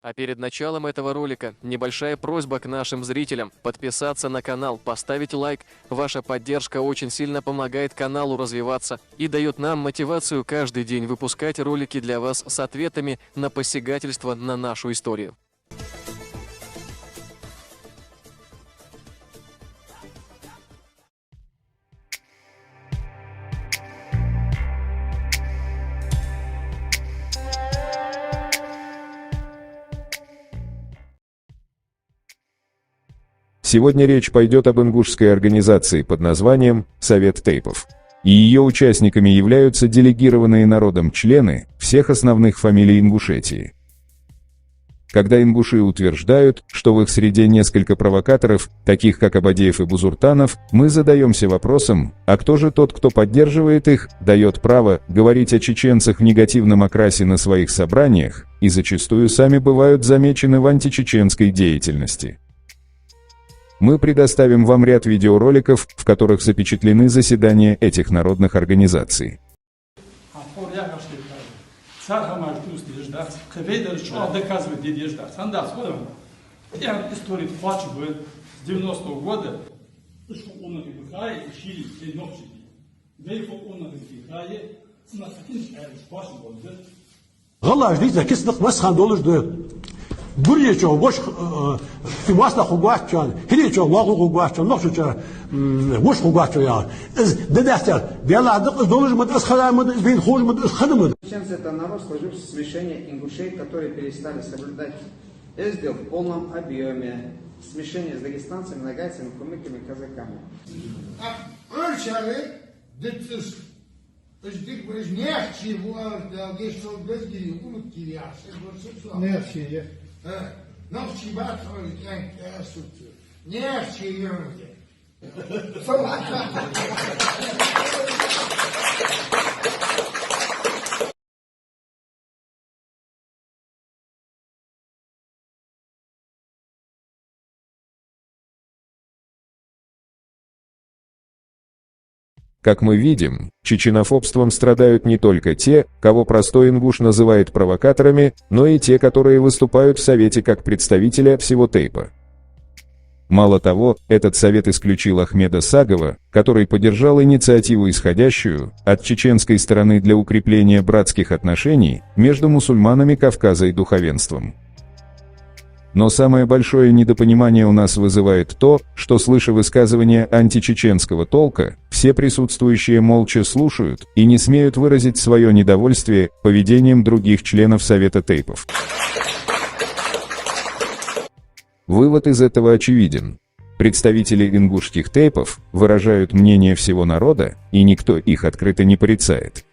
А перед началом этого ролика небольшая просьба к нашим зрителям подписаться на канал, поставить лайк. Ваша поддержка очень сильно помогает каналу развиваться и дает нам мотивацию каждый день выпускать ролики для вас с ответами на посягательство на нашу историю. Сегодня речь пойдет об ингушской организации под названием «Совет Тейпов». И ее участниками являются делегированные народом члены всех основных фамилий Ингушетии. Когда ингуши утверждают, что в их среде несколько провокаторов, таких как Абадеев и Бузуртанов, мы задаемся вопросом, а кто же тот, кто поддерживает их, дает право говорить о чеченцах в негативном окрасе на своих собраниях, и зачастую сами бывают замечены в античеченской деятельности. Мы предоставим вам ряд видеороликов, в которых запечатлены заседания этих народных организаций. Бурьячо, вош, фимасна хугачан, хиличо, лагу хугачан, нохчуча, вош хугача. Дедастер, биаладык, должен быть асхаламы, бин хожмы, асхаламы. Чеченцы — это народ, сложивший смешение ингушей, которые перестали соблюдать СД в полном объеме. Смешение с дагестанцами, нагайцами, кумыками, казаками. Как мы видим, чеченофобством страдают не только те, кого простой ингуш называет провокаторами, но и те, которые выступают в Совете как представители всего Тейпа. Мало того, этот совет исключил Ахмеда Сагова, который поддержал инициативу, исходящую от чеченской стороны для укрепления братских отношений между мусульманами Кавказа и духовенством. Но самое большое недопонимание у нас вызывает то, что, слыша высказывания античеченского толка, все присутствующие молча слушают и не смеют выразить свое недовольствие поведением других членов Совета Тейпов. Вывод из этого очевиден. Представители ингушских тейпов выражают мнение всего народа, и никто их открыто не порицает.